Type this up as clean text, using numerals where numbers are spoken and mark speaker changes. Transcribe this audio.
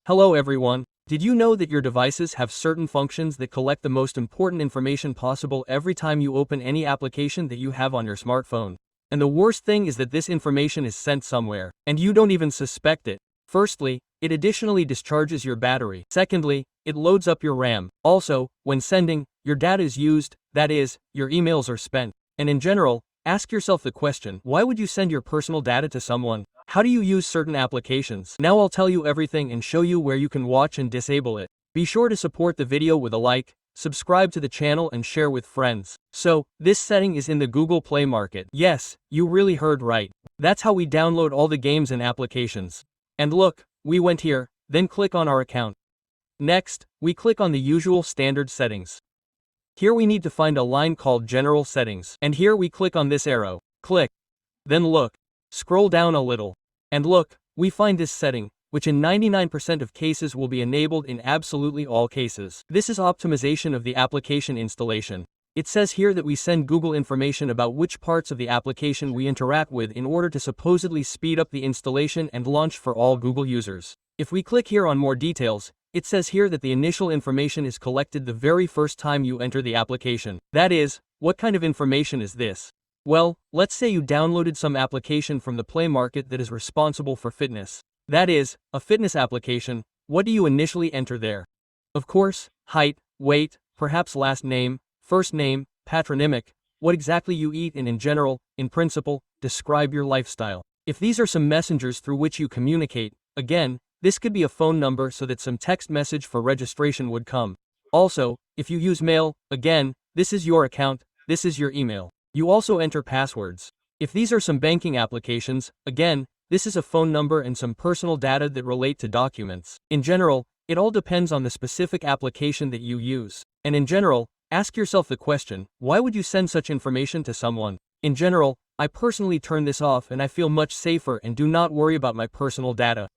Speaker 1: Hello everyone. Did you know that your devices have certain functions that collect the most important information possible every time you open any application that you have on your smartphone? And the worst thing is that this information is sent somewhere, and you don't even suspect it. Firstly, it additionally discharges your battery. Secondly, it loads up your RAM. Also, when sending, your data is used, that is, your emails are spent. And in general, ask yourself the question, why would you send your personal data to someone? How do you use certain applications? Now I'll tell you everything and show you where you can watch and disable it. Be sure to support the video with a like, subscribe to the channel and share with friends. So, this setting is in the Google Play Market. Yes, you really heard right. That's how we download all the games and applications. And look, we went here, then click on our account. Next, we click on the usual standard settings. Here we need to find a line called General Settings. And here we click on this arrow. Click. Then look. Scroll down a little. And look, we find this setting, which in 99% of cases will be enabled in absolutely all cases. This is optimization of the application installation. It says here that we send Google information about which parts of the application we interact with in order to supposedly speed up the installation and launch for all Google users. If we click here on more details, it says here that the initial information is collected the very first time you enter the application. That is, what kind of information is this? Well, let's say you downloaded some application from the Play Market that is responsible for fitness. That is, a fitness application. What do you initially enter there? Of course, height, weight, perhaps last name, first name, patronymic, what exactly you eat and in general, in principle, describe your lifestyle. If these are some messengers through which you communicate, again, this could be a phone number so that some text message for registration would come. Also, if you use mail, again, this is your account, this is your email. You also enter passwords. If these are some banking applications, again, this is a phone number and some personal data that relate to documents. In general, it all depends on the specific application that you use. And in general, ask yourself the question, why would you send such information to someone? In general, I personally turn this off and I feel much safer and do not worry about my personal data.